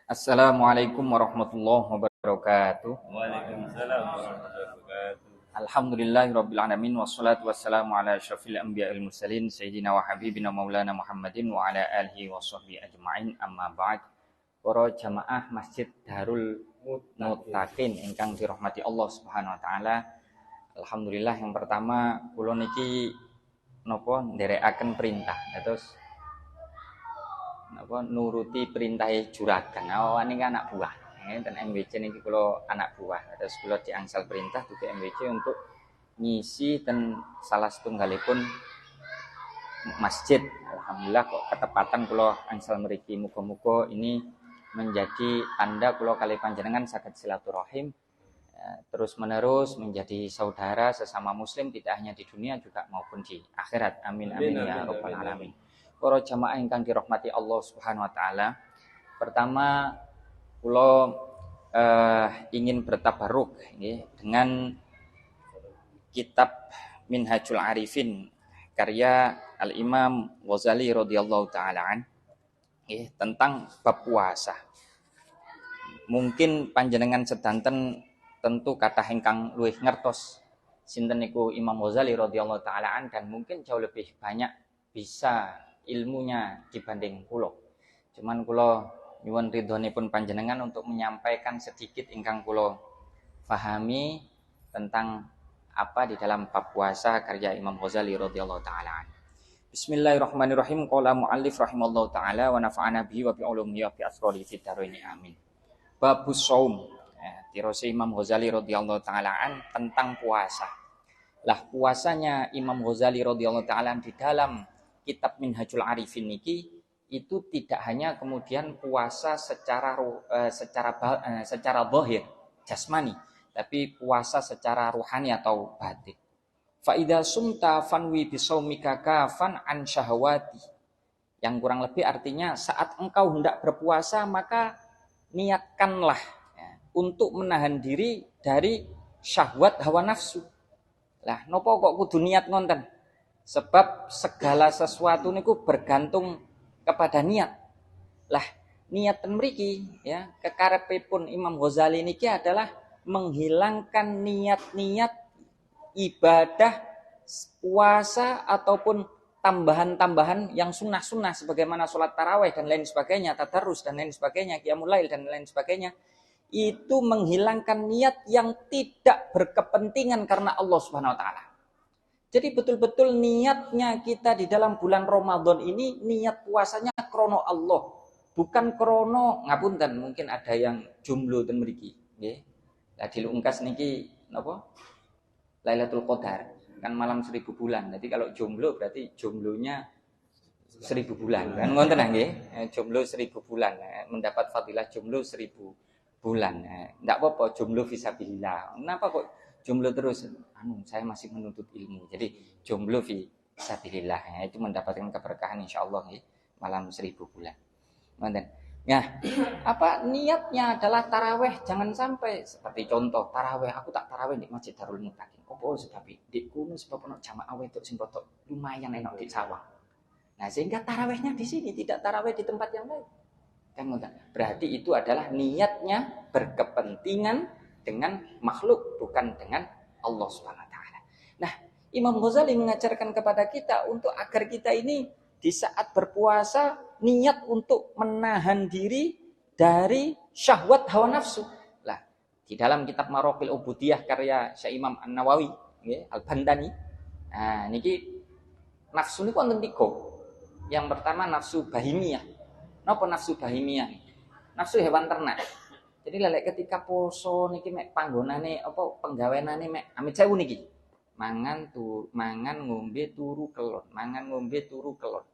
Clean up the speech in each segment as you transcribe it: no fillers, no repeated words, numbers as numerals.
Assalamualaikum warahmatullahi wabarakatuh. Waalaikumsalam warahmatullahi wabarakatuh. Alhamdulillahirabbil alamin wassalatu wassalamu ala asyrofil anbiya'il mursalin sayyidina wa habibina maulana Muhammadin wa ala alihi washabbihi ajmain. Amma ba'd. Para jamaah Masjid Darul Muttaqin ingkang dirahmati Allah Subhanahu wa taala. Alhamdulillah yang pertama kula niki napa nderekaken perintah. Terus nuruti perintah juragan. Ini kan anak buah. Dan MWC ini kalau anak buah. Terus kalau diangsal perintah juga MWC untuk ngisi dan salah setunggalipun masjid. Alhamdulillah kok ketepatan kalau angsal mriki. Muga-muga ini menjadi tanda kalau kali panjenengan saged silaturahim terus menerus menjadi saudara sesama muslim tidak hanya di dunia juga maupun di akhirat. Amin amin ya rabbal alamin. Para jamaah ingkang dirahmati Allah Subhanahu wa taala. Pertama kula ingin bertabaruk dengan kitab Minhajul Arifin karya Al-Imam Ghazali radhiyallahu taala tentang bab puasa. Mungkin panjenengan sedanten tentu kathah ingkang luwih ngertos sinten niku Imam Ghazali radhiyallahu taala dan mungkin jauh lebih banyak bisa ilmunya dibanding kula. Cuman kula nyuwun ridhonipun panjenengan untuk menyampaikan sedikit ingkang kula pahami tentang apa di dalam bab puasa karya Imam Ghazali radhiyallahu taala. Bismillahirrahmanirrahim. Qala muallif rahimallahu taala wa nafa'ana bihi wa bi ulumihi wa bi asrari fid dharain amin. Babus shaum. Tirose Imam Ghazali radhiyallahu taala tentang puasa. Lah puasanya Imam Ghazali radhiyallahu taala di dalam kitab Minhajul Arifin niki itu tidak hanya kemudian puasa secara zahir jasmani, tapi puasa secara ruhani atau batin. Fa idza sumta fanwi bisaumika kafan an syahwati. Yang kurang lebih artinya saat engkau hendak berpuasa maka niatkanlah untuk menahan diri dari syahwat hawa nafsu. Lah nopo kok kudu niat ngonten? Sebab segala sesuatu niku bergantung kepada niat. Lah niat mriki ya kekarepipun Imam Ghazali niki adalah menghilangkan niat-niat ibadah puasa ataupun tambahan-tambahan yang sunnah-sunnah sebagaimana sholat tarawih dan lain sebagainya, tadarrus dan lain sebagainya, qiyamul lail dan lain sebagainya. Itu menghilangkan niat yang tidak berkepentingan karena Allah Subhanahu wa taala. Jadi betul-betul niatnya kita di dalam bulan Ramadan ini niat puasanya krono Allah, bukan krono ngapunten mungkin ada yang jomblo ten mriki, nggih. Lah dilungkas niki napa? Lailatul Qadar kan malam 1000 bulan. Jadi kalau jomblo berarti jomblonya 1000 bulan. Kan ngoten nggih. Jomblo 1000 bulan, mendapat fadilah jomblo 1000 bulan. Enggak apa-apa jomblo fisabilillah. Kenapa kok jomblo terus? Saya masih menuntut ilmu. Jadi jomblo fisabilillah itu mendapatkan keberkahan insyaallah malam 1000 bulan. Ngoten. Ya, apa niatnya adalah taraweh, jangan sampai seperti contoh taraweh aku tak taraweh di Masjid Darul Muttaqin. Opo sebab di kuno sebab ono jamaah wedok sing lumayan enak di sawah. Nah, sehingga tarawehnya di sini tidak taraweh di tempat yang lain. Kan berarti itu adalah niatnya berkepentingan dengan makhluk bukan dengan Allah Subhanahu wa taala. Nah, Imam Ghazali mengajarkan kepada kita untuk agar kita ini di saat berpuasa niat untuk menahan diri dari syahwat hawa nafsu. Lah, di dalam kitab Maraqil Ubudiyah karya Syekh Imam An-Nawawi, nggih, Al-Bandani. Nah, niki nafsu niku wonten 3. Yang pertama nafsu bahimiyah. Napa nafsu bahimiyah? Nafsu hewan ternak. Jadi lelek ketika poso niki mek panggonane apa penggawenane mek amit sewu niki. Mangan ngombe turu kelon, mangan ngombe turu kelon.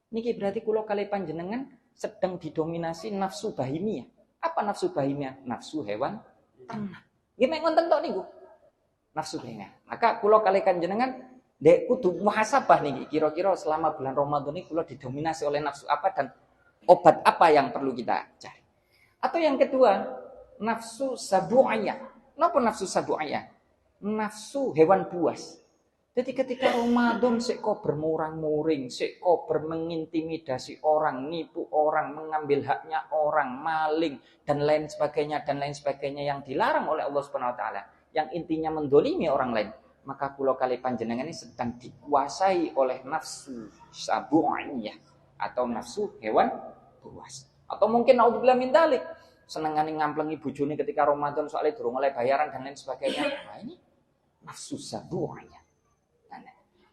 Niki berarti kula kali panjenengan sedang didominasi nafsu bahimiyah. Apa nafsu bahimiyah? Nafsu hewan ternak. Nggih mek wonten tok niku. Nafsu bahimiyah. Maka kula kali panjenengan ndek kudu muhasabah niki kira-kira selama bulan Ramadan ini kula didominasi oleh nafsu apa dan obat apa yang perlu kita cari. Atau yang kedua, nafsu sabu'iyah. Napa nafsu sabu'iyah? Nafsu hewan buas. Jadi ketika Ramadan sik kok bermurang-muring, sik kok mengintimidasi orang, nipu orang, mengambil haknya orang, maling dan lain sebagainya yang dilarang oleh Allah Subhanahu wa taala, yang intinya mendolimi orang lain, maka kula kali panjenengan ini sedang dikuasai oleh nafsu sabu'iyah atau nafsu hewan buas. Atau mungkin naudzubillah min dzalik, senengane ngamplengi bojone ketika Ramadan soalnya durung oleh bayaran dan lain sebagainya. Nah, ini nafsu sabu'iyah.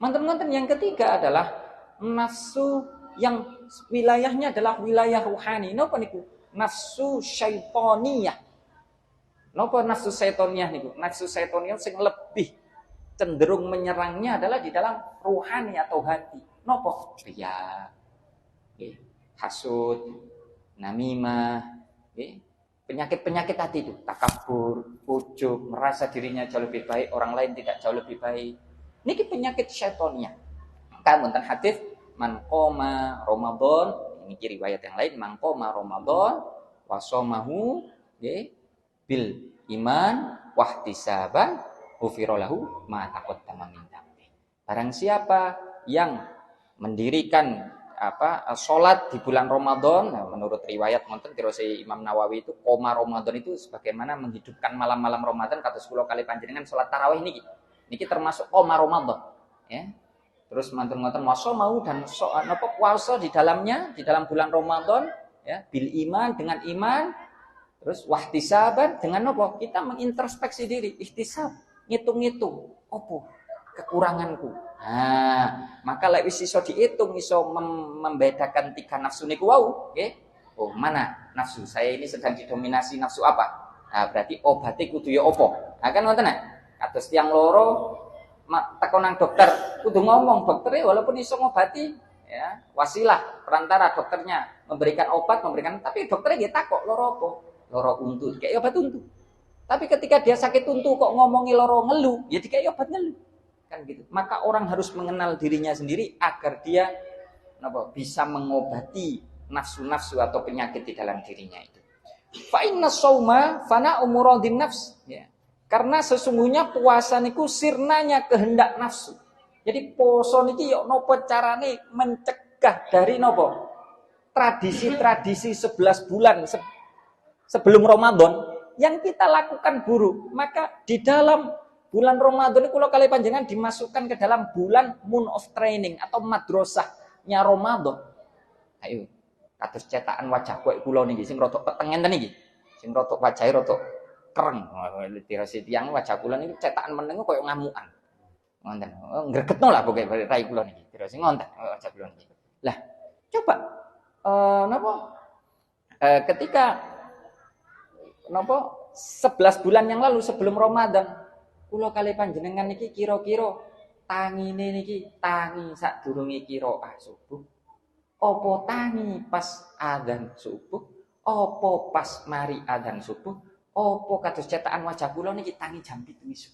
Manten-manten yang ketiga adalah nafsu yang wilayahnya adalah wilayah ruhani. Napa niku? Nafsu syaitoniyah. Napa nafsu syaitoniyah niku? Nafsu syaitoniyah sing lebih cenderung menyerangnya adalah di dalam ruhani atau hati. Napa? Riya, hasud, namimah, penyakit-penyakit hati itu, takabur, ujub, merasa dirinya jauh lebih baik, orang lain tidak jauh lebih baik. Niki penyakit syaitonnya. Kan wonten hadis man qoma Ramadan, ini riwayat yang lain, man qoma Ramadan wa shamahu bil iman wahtisaban ghufira lahu ma taqaddama min dzambi. Barang siapa yang mendirikan salat di bulan Ramadan, nah, menurut riwayat wonten terus Imam Nawawi itu qoma Ramadan itu sebagaimana menghidupkan malam-malam Ramadan kados kula kali panjenengan salat tarawih niki. Niki termasuk qoma Ramadan, ya. Terus manten-manten maso mau dan puasa di dalamnya di dalam bulan Ramadan, ya, bil iman dengan iman, terus wahtisaban dengan apa? Kita mengintrospeksi diri, ihtisab, ngitung-ngitung, opo kekuranganku. Nah, maka lek wis iso diitung, iso membedakan tiga nafsu niku wau, nggih. Oh, mana nafsu? Saya ini sedang didominasi nafsu apa? Nah, berarti obatnya kudu ya opo? Nah, kan wonten nek atus tiang loro tekonang dokter kudu ngomong dokternya walaupun iso ngobati ya wasilah perantara dokternya memberikan obat tapi dokternya dia takok loro apa loro untu kayak obat untu tapi ketika dia sakit untu kok ngomongi loro ngeluh ya kayak obat ngeluh kan gitu maka orang harus mengenal dirinya sendiri agar dia bisa mengobati nafsu-nafsu atau penyakit di dalam dirinya itu fa inna shauma fana umuradin nafs ya. Karena sesungguhnya puasa niku sirnanya kehendak nafsu. Jadi poso niki yo nopo carane mencegah dari nopo? Tradisi-tradisi 11 bulan sebelum Ramadan yang kita lakukan buruk. Maka di dalam bulan Ramadan niku kula kali panjenengan dimasukkan ke dalam bulan moon of training atau madrasahnya Ramadan. Ayo, kados cetakan wajah kowe kula niki sing rada petengen niki. Sing rada wajahe rada kereng tirasi tiang wajah kula niku cetakan meneng koyo ngamukan. Ngoten. Ngregetno lah pokoke rai kula niki. Terus ngonten wajah kula niki. Lah, coba ketika 11 bulan yang lalu sebelum Ramadan kula kali panjenengan niki kira-kira tangine niki tangi sadurunge qiraah subuh. Apa tangi pas adzan subuh? Apa pas mari adzan subuh? Opo kados cetakan wajah kula niki tangi jam 7 isuk.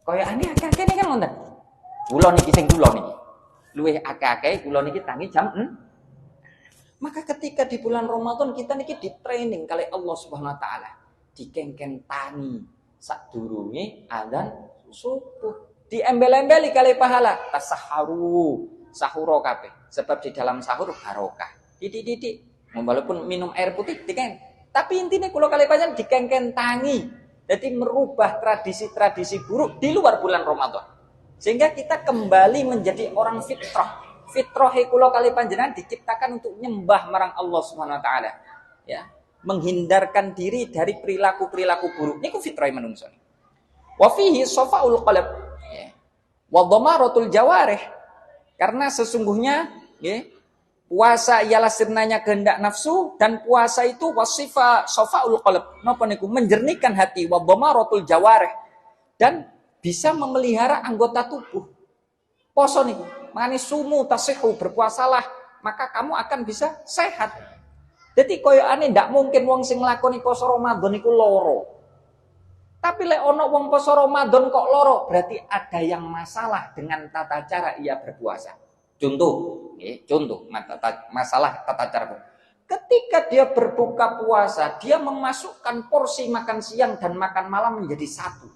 Kaya aneh akeh-akeh niki kan wonten. Kula niki sing kula niki. Luwih akeh-akeh kula niki tangi jam Maka ketika di bulan Ramadan kita niki di training kali Allah Subhanahu wa taala. Dikengken tangi sadurunge adzan subuh. Diembel-embeli kali pahala tasaharu, sahuro kabeh. Sebab di dalam sahur barokah. Didik-didik. Walaupun minum air putih dikengken tapi intinya kalau kali panjang dikengken tangi. Jadi merubah tradisi-tradisi buruk di luar bulan Ramadan. Sehingga kita kembali menjadi orang fitrah. Fitrah kula kali panjenengan diciptakan untuk nyembah marang Allah Subhanahu wa taala. Ya, menghindarkan diri dari perilaku-perilaku buruk. Niku fitrah manungsa. Wa fihi safaul qalb. Ya. Wa dhamaratul jawarih. Karena sesungguhnya ya, puasa ialah sirnanya kehendak nafsu dan puasa itu wasifa safaul qalb. Napa niku menjernihkan hati wa dhamaratul jawarih dan bisa memelihara anggota tubuh. Poso niku, mangane sumu tasihu berpuasalah, maka kamu akan bisa sehat. Jadi koyokane ndak mungkin wong sing nglakoni poso Ramadan niku loro. Tapi lek ana wong poso Ramadan kok loro, berarti ada yang masalah dengan tata cara ia berpuasa. Contoh masalah tata cara. Ketika dia berbuka puasa, dia memasukkan porsi makan siang dan makan malam menjadi satu.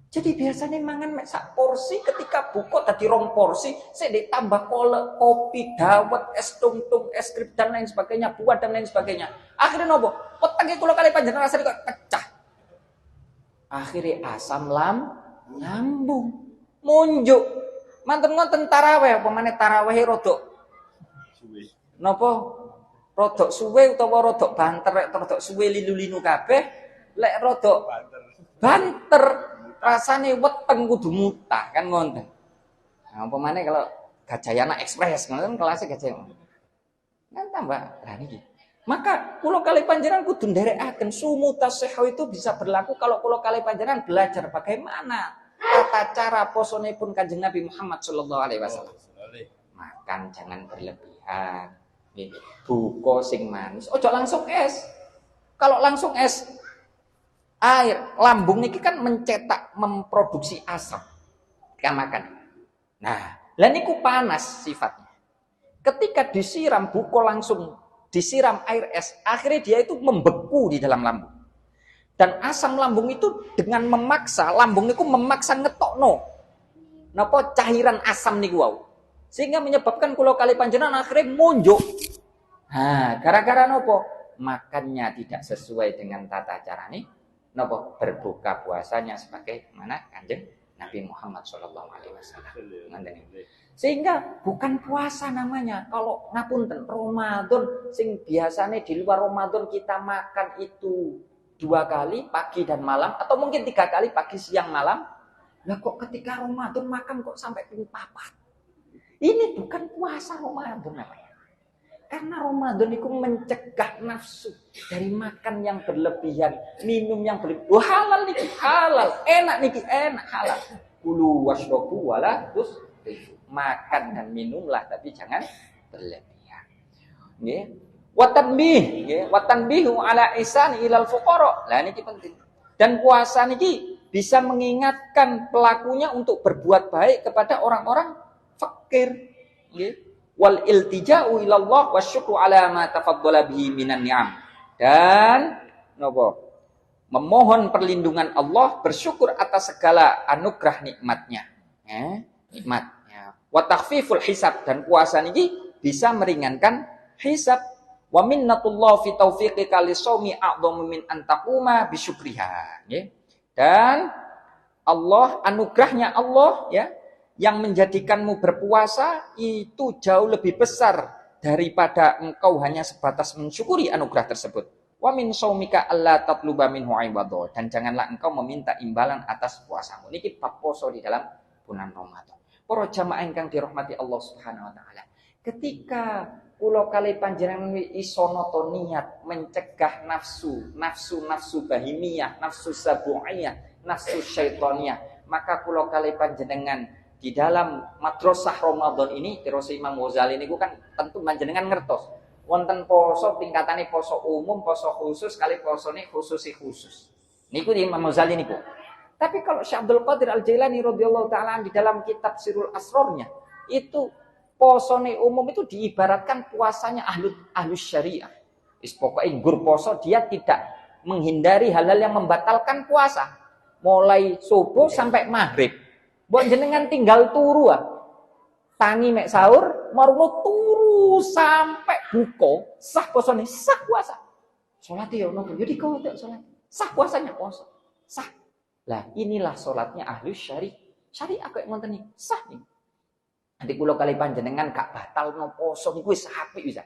Jadi biasanya mangan mek sak porsi, ketika buka tadi rong porsi, saya ditambah kolak, kopi, dawet, es tungtung, es krim dan lain sebagainya, buah dan lain sebagainya. Akhirnya nopo, petangnya kula kali panjenengan rasanya kok pecah. Akhirnya asam lambung, munjuk. Manten ngoten taraweh, pemane taraweh rodok napa? Rodok suwe utawa rodok banter, rodok suwe lilu-linu kabeh, lek rodok banter rasane weteng kudu mutah kan ngoten. Nah, pemane kalau Gajayana Express ngoten kelasnya Gajayana. Kan tambah lah niki. Maka kula kali panjenengan kudu nderekaken sumutas seho itu bisa berlaku kalau kula kali panjenengan belajar bagaimana tata cara posonipun Kanjeng Nabi Muhammad sallallahu alaihi wasallam. Makan jangan berlebihan. Buka sing manis. Ojo langsung es. Kalau langsung es air, lambung niki kan mencetak, memproduksi asam. Kita makan. Nah, lah niku panas sifatnya. Ketika disiram buko langsung disiram air es, akhirnya dia itu membeku di dalam lambung. Dan asam lambung itu dengan memaksa, lambung niku memaksa ngetokno napa cairan asam niku wau. Sehingga menyebabkan kula kali panjenengan akhirnya munjuk. Nah, gara-gara nopo? Makannya tidak sesuai dengan tata cara nih. Nopo berbuka puasanya sebagai mana Kanjeng Nabi Muhammad sallallahu alaihi wasallam. Sehingga bukan puasa namanya. Kalau ngapunten Ramadan sing biasanya di luar Ramadan kita makan itu 2 kali pagi dan malam atau mungkin 3 kali pagi siang malam. Lah kok ketika Ramadan makan kok sampai ping 4. Ini bukan puasa Ramadan namanya. Karena Ramadan itu mencegah nafsu dari makan yang berlebihan, minum yang berlebihan. Wah, halal niki, halal. Enak niki, enak, halal. Kulu washrobu wala terus makan dan minumlah tapi jangan berlebihan. Nggih. Wa tanbih, nggih. Wa tanbihu ala ihsan ilal fuqara. Lah niki penting. Dan puasa niki bisa mengingatkan pelakunya untuk berbuat baik kepada orang-orang fakir. Nggih. Wal iltija'u ilallah wasyukru ala ma tafaddala bihi minan ni'am. Dan napa? Memohon perlindungan Allah, bersyukur atas segala anugerah nikmatnya. Nikmatnya. Wa takhfiful hisab, dan puasa niki bisa meringankan hisab. Wa minnatullah fi taufiqika lisawmi a'dhamu min an taquma bisyukriha. Dan Allah, anugerahnya Allah ya, yang menjadikanmu berpuasa itu jauh lebih besar daripada engkau hanya sebatas mensyukuri anugerah tersebut. Wa min shaumika alla tatluba minhu ibadah, dan janganlah engkau meminta imbalan atas puasamu. Niki bab poso di dalam bulan Ramadan. Para jamaah ingkang dirahmati Allah Subhanahu wa taala. Ketika kula kali panjenengan iso nata niat mencegah nafsu bahimiyah, nafsu sabu'iyah, nafsu syaitaniyah, maka kula kali panjenengan di dalam madrasah Ramadan ini, terus Imam Ghazali niku kan tentu panjenengan ngertos. Wonten poso tingkatane poso umum, poso khusus, kali posone khusus. Niku di Imam Ghazali niku. Tapi kalau Syekh Abdul Qadir Al-Jailani radhiyallahu taala di dalam kitab Sirul Asrornya, itu posone umum itu diibaratkan puasanya ahlus syariah. Pokoknya nggur poso dia tidak menghindari hal-hal yang membatalkan puasa. Mulai subuh sampai maghrib. Mbok jenengan tinggal turu tangi mek sahur, marungo turu sampai buka, sah posone, sah puasa. Salat ya ono, yo dikowe salat. Sah puasanya puasa. Sah. Lah inilah salatnya ahlus syariah kok ngoten iki, sah nih. Nanti kula kali panjenengan gak batal no poso niku wis apik wis.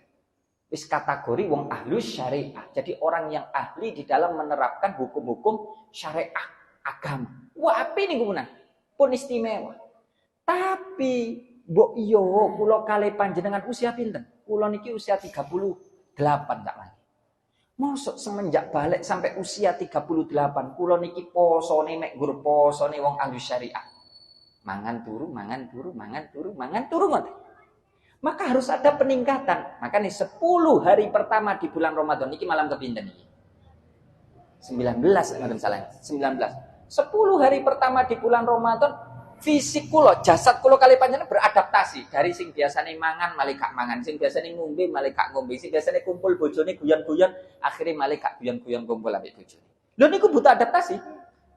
Wis kategori wong ahlus syariah. Jadi orang yang ahli di dalam menerapkan hukum-hukum syariah agama. Wah, apik niku menan. Pun istimewa. Tapi mbok iya kula kali panjenengan usia pinten? Kula niki usia 38 tak mani. Mosok semenjak balik sampai usia 38 kula niki posone mek gur posone wong ahli syariah. Mangan turu ngoten. Maka harus ada peningkatan. Makanya 10 hari pertama di bulan Ramadan niki malam kepinten niki. 19 ngoten salah. 19. 10 hari pertama di bulan Ramadan, fisik kula, jasad kula kali panjenengan beradaptasi. Dari sing biasane mangan malih gak mangan, sing biasane ngombe malih gak ngombe, sing biasane kumpul bojone guyon-guyon, akhirnya malih gak guyon-guyon kumpul ambek bojone. Lho niku butuh adaptasi.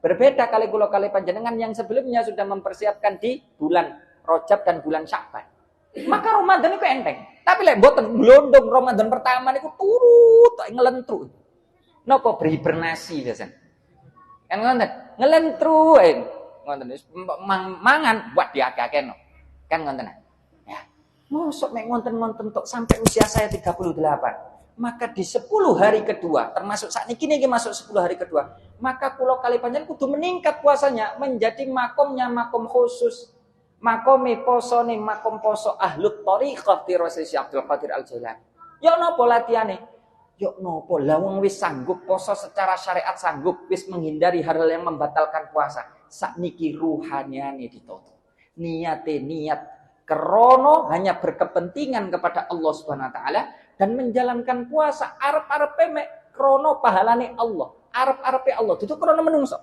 Berbeda kali kula kali panjenengan yang sebelumnya sudah mempersiapkan di bulan Rajab dan bulan Sya'ban. Maka Ramadan itu enteng. Tapi lek mboten glondong Ramadan pertama niku turu tok ngelentru. Napa berhibernasi biasa. Kan ngoten, ngelentru ngoten wis mangan buat diakeh-akeh. Kan ngoten. Ya. Mosok mek ngonten-ngonten tok sampai usia saya 38. Maka di 10 hari kedua, termasuk saat ini masuk 10 hari kedua, maka kula kali panjenengan kudu meningkat puasanya menjadi makomnya makom khusus. Makome posone makom poso ahlut thariqah Rasul Abdul Qadir Al-Jailani. Ya napa latihane? Ya napa lawang wis sanggup poso secara syariat sanggup wis menghindari hal-hal yang membatalkan puasa. Sakniki ruhaniane ditoto. Niate niat kerono hanya berkepentingan kepada Allah Subhanahu wa taala dan menjalankan puasa arep-arepe mek krono pahalane Allah. Arep-arepe Allah itu krono menungso.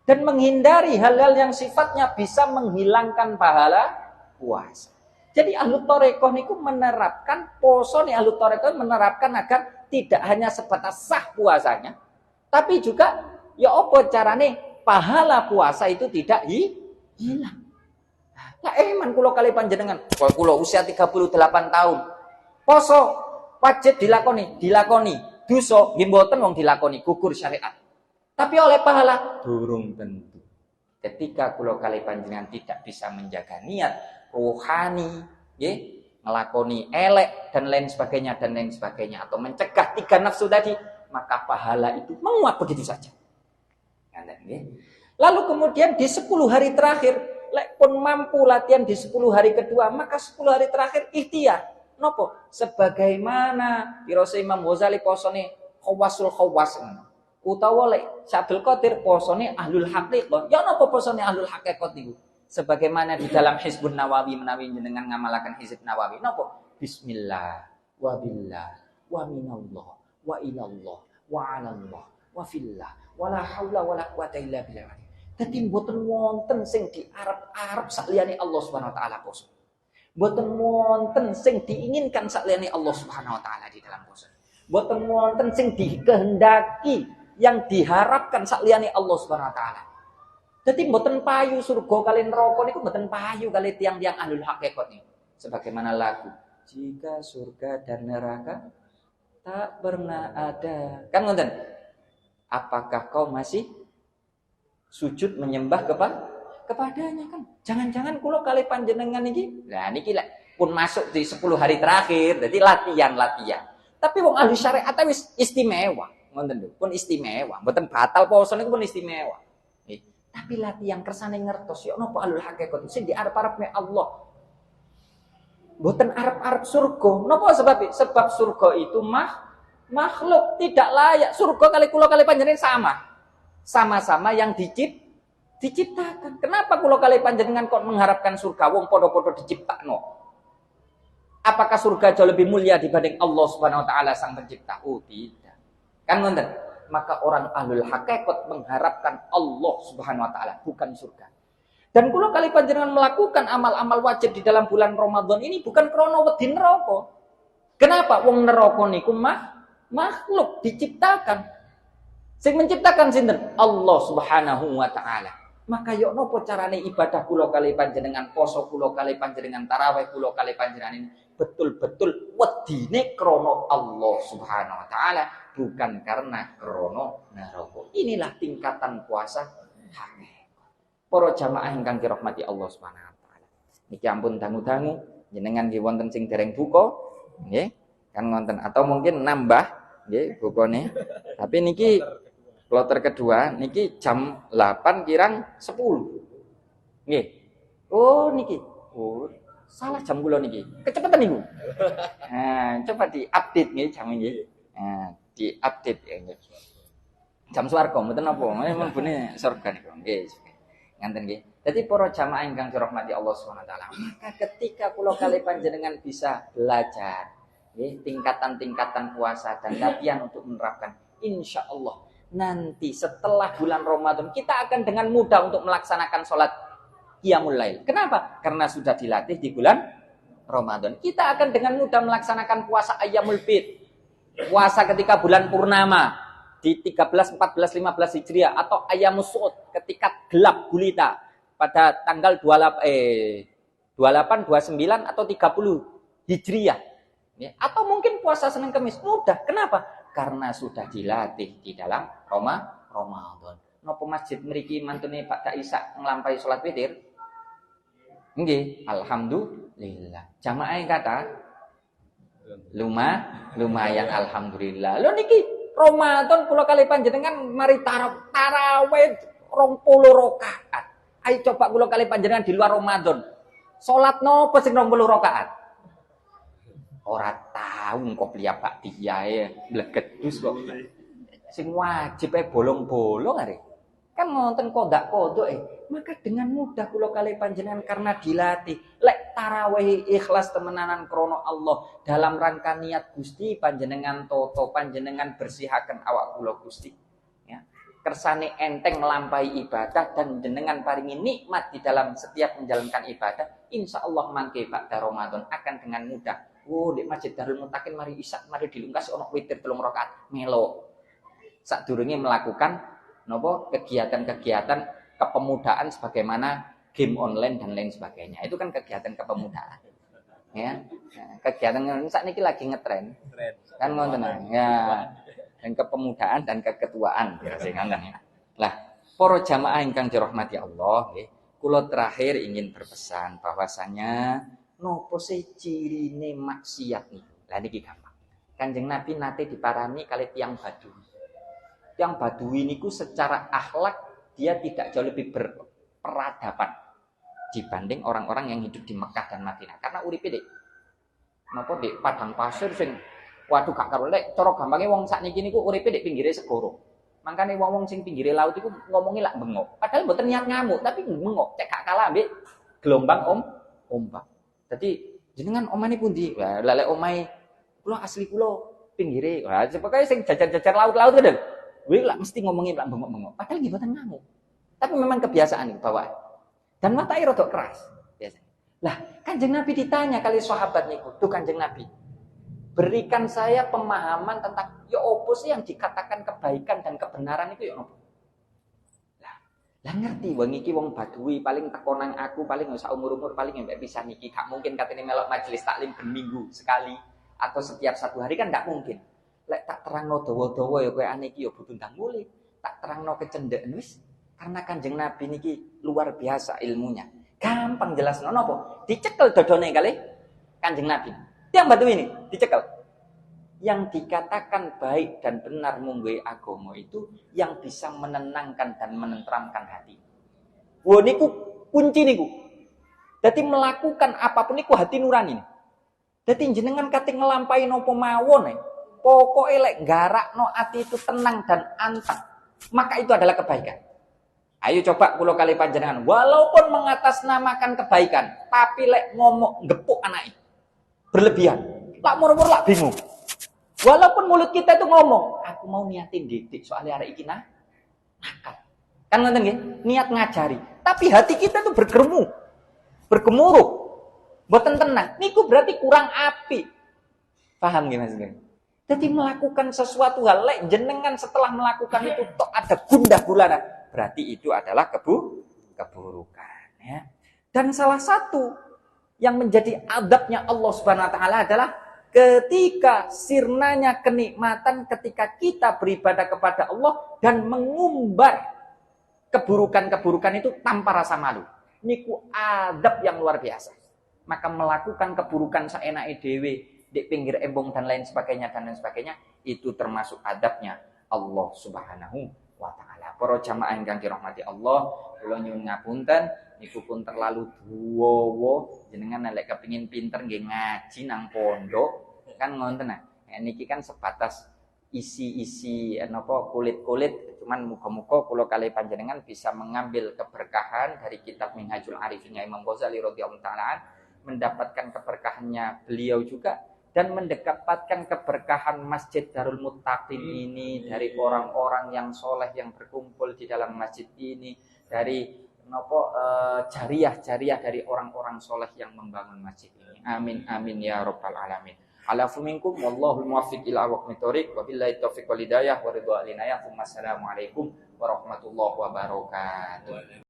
Dan menghindari hal-hal yang sifatnya bisa menghilangkan pahala puasa. Jadi ahlu thariqah niku menerapkan poso nih ahlu thariqah menerapkan agar tidak hanya sebatas sah puasanya, tapi juga ya apa carane pahala puasa itu tidak hilang. Lah eman kula kali panjenengan, kula usia 38 tahun. Poso wajib dilakoni. Dosa nggih mboten wong dilakoni gugur syariat. Tapi oleh pahala durung tentu. Ketika kula kali panjenengan tidak bisa menjaga niat rohani, nggih, ngelakoni elek dan lain sebagainya atau mencegah 3 nafsu tadi, maka pahala itu menguap begitu saja. Lalu kemudian di 10 hari terakhir, lek pun mampu latihan di 10 hari kedua, maka 10 hari terakhir ikhtiar. Nopo? Sebagaimana Rasul Imam Ghazali posone khawasul khawas. Utawa lek Abdul Qadir posone ahlul haqiqah. Ya napa posone ahlul haqiqah niku? Sebagaimana di dalam Hizbun Nawawi menawi jenengan ngamalaken Hizb Nawawi napa? Bismillah wa billah wa minallah wa ilallah wa 'alallah wa fillah wa la haula wa la quwata illa billah. Dadi mboten wonten sing diarep-arep sakliyane Allah Subhanahu wa taala poso. Mboten wonten sing diinginkan sakliyane Allah Subhanahu wa taala di dalam poso. Mboten wonten sing dikehendaki yang diharapkan sakliyane Allah Subhanahu wa taala. Dadi mboten payu surga kali neraka niku mboten payu kali tiang-tiang ahlul haqiqat niku. Sebagaimana lagu, jika surga dan neraka tak pernah ada. Kan ngoten. Apakah kau masih sujud menyembah kepadanya kan? Jangan-jangan kula kali panjenengan iki. Lah niki lek pun masuk di 10 hari terakhir, jadi latihan. Tapi wong ahli syariat wis istimewa. Ngoten lho, pun istimewa. Mboten batal poso niku pun istimewa. Tapi latihan kersane ngertos ya napa ahlul haqiqat sing diarep-arepne Allah. Mboten arep-arep surga. Napa sebab? Sebab surga itu makhluk tidak layak. Surga kali kula kali panjenengan sama-sama yang diciptakan. Kenapa kula kali panjenengan kok mengharapkan surga wong padha-padha diciptakno? Apakah surga jauh lebih mulia dibanding Allah Subhanahu wa taala sang pencipta? Oh, tidak. Kan ngoten. Maka orang ahlul haqiqat mengharapkan Allah Subhanahu wa taala, bukan surga. Dan kula kali panjenengan melakukan amal-amal wajib di dalam bulan Ramadan ini bukan krana wedi neraka. Kenapa? Wong neraka niku makhluk diciptakan. Sing menciptakan sinten? Allah Subhanahu wa taala. Maka yo nopo carane ibadah kula kali panjenengan, poso kula kali panjenengan, tarawih kula kali panjenengan ini betul-betul wedine krana Allah Subhanahu wa taala, bukan karena krana neraka. Inilah tingkatan puasa hakikat. Para jamaah ingkang dirahmati Allah Subhanahu wa taala. Niki ampun dangu-dangu jenengan nggih wonten sing dereng buka, nggih. Kan wonten atau mungkin nambah nggih bukane. Tapi niki kloter kedua niki jam 8 kirang 10. Nggih. Oh niki. Oh, salah jam kula niki. Kecepatan niku. Nah, coba di-update nggih jam nggih. Nah, di-update ya nggih. Jam swarga mboten napa, memang bune surga niku. Nggih. Nganten nggih. Jadi para jamaah ingkang dirahmati Allah Subhanahu wa taala, maka ketika kula kali panjenengan bisa belajar nggih tingkatan-tingkatan puasa dan latihan untuk menerapkan, insyaallah nanti setelah bulan Ramadan kita akan dengan mudah untuk melaksanakan sholat qiyamul lail. Kenapa? Karena sudah dilatih di bulan Ramadan. Kita akan dengan mudah melaksanakan puasa ayyamul bid. Puasa ketika bulan purnama. di 13, 14, 15 Hijriah atau Ayyamus Su'ud ketika gelap gulita pada tanggal 28, 29 atau 30 Hijriah. Ya, atau mungkin puasa Senin Kamis. Mudah. Kenapa? Karena sudah dilatih di dalam Ramadan. Napa masjid mriki mantune Pak Kak Isa nglampahi salat witir? Nggih, alhamdulillah. Jamaah kata lumayan alhamdulillah. Lho niki Ramadan kula kali panjenengan mari tarawih 20 rakaat. Ayo coba kula kali panjenengan di luar Ramadan. Salat nopo sing 20 rakaat? Ora tahu kok liya Pak Diae blegedus kok. Sing wajib bolong-bolong arek. Kan ngonten kodak-kodok maka dengan mudah kula kali panjenengan karena dilatih lek tarawih ikhlas temenanan krono Allah dalam rangka niat Gusti panjenengan toto panjenengan bersihaken awak kula Gusti ya kersane enteng nglampahi ibadah dan jenengan paringi nikmat di dalam setiap menjalankan ibadah insyaallah mangke pada Ramadan akan dengan mudah di Masjid Darul Muttaqin mari isak mari dilungkas ono witir 3 rakaat melo sadurunge melakukan kegiatan-kegiatan kepemudaan sebagaimana game online dan lain sebagainya. Itu kan kegiatan kepemudaan. Ya. Kegiatan saat ini lagi ngetren. Kan ngoten ya. Dan kepemudaan dan keketuaan ya. Lah, para jamaah ingkang dirahmati Allah, nggih. Kula terakhir ingin berpesan bahwasanya nopo sih cirine maksiat niku. Lah niki gampang. Kanjeng Nabi nate diparani kali tiang Badui. Yang Badui niku secara akhlak dia tidak jauh lebih berperadaban dibanding orang-orang yang hidup di Mekah dan Madinah. Karena uripe dik napa dik padang pasir sing waduh gak karo lek cara gampange wong sakniki niku uripe dik pinggire segoro. Mangkane wong-wong sing pinggire laut iku ngomongi lak bengok. Padahal mboten niat ngamuk, tapi bengok cek gak kalah ambek gelombang ombak. Dadi jenengan omane pundi? Lah lek omahe kula asli kula pinggire. Wah, pokoke sing jajar-jajar laut-laut kan. Wih lah mesti ngomongin lah bengok-bengok. Padahal gimana ngamuk. Tapi memang kebiasaan itu bawaan. Dan matanya rodok keras biasanya. Lah Kanjeng Nabi ditanya kali sahabat niku, tuh Kanjeng Nabi, berikan saya pemahaman tentang ya opo sih yang dikatakan kebaikan dan kebenaran itu ya opo. Lah ngerti wong iki wong Badui paling tekonang aku paling sak umur-umur paling mbek bisa niki gak mungkin katene melok majelis taklim berminggu sekali atau setiap 1 hari kan gak mungkin. Lek tak terangno dawa-dawa ya kowe ane iki ya budundang mulih. Tak terangno kecendeken wis karena Kanjeng Nabi niki luar biasa ilmunya. Gampang jelasno napa? Dicekel dodone kali Kanjeng Nabi. Tiang batu ini dicekel. Yang dikatakan baik dan benar mungguhe agama itu yang bisa menenangkan dan menenteramkan hati. Wo niku kunci niku. Dadi melakukan apapun niku hati nurani. Dadi jenengan kate nglampahi napa mawon pokoknya lek garakno ati itu tenang dan anteng, maka itu adalah kebaikan. Ayo coba kula kali panjenengan, walaupun mengatasnamakan kebaikan, tapi lek ngomong gepuk anake berlebihan, lak murmur lak bingung. Walaupun mulut kita itu ngomong, aku mau niatin didik soalnya arek iki nakal. Kan ngoten nggih, niat ngajari, tapi hati kita tuh bergemuruh, mboten tenang. Niku berarti kurang api. Paham nggih Mas? Jadi melakukan sesuatu hal lek jenengan setelah melakukan itu tok ada gundah gulana, berarti itu adalah keburukan ya. Dan salah satu yang menjadi adabnya Allah Subhanahu wa taala adalah ketika sirnanya kenikmatan ketika kita beribadah kepada Allah dan mengumbar keburukan-keburukan itu tanpa rasa malu. Niku adab yang luar biasa. Maka melakukan keburukan saenake dhewe di pinggir embong dan lain sebagainya itu termasuk adabnya Allah Subhanahu wa taala. Para jamaah ingkang dirahmati Allah, kula nyuwun ngapunten niku pun terlalu dawa jenengan nek kepengin pinter nggih ngaji nang pondok kan ngonten nah. Niki kan sebatas isi-isi napa kulit-kulit cuman muga-muga kula kali panjenengan bisa mengambil keberkahan dari kitab Minhajul Arifin Imam Ghazali radhiyallahu taala mendapatkan keberkahannya beliau juga dan mendapatkan keberkahan Masjid Darul Muttaqin ini dari orang-orang yang soleh yang berkumpul di dalam masjid ini dari jariah dari orang-orang soleh yang membangun masjid ini. Amin amin ya rabbal alamin. Alafu minkum wallahu muwaffiq ila aqwamit thoriq wa billahi taufiq wal hidayah wa ridha alinayah. Wassalamualaikum warahmatullahi wabarakatuh.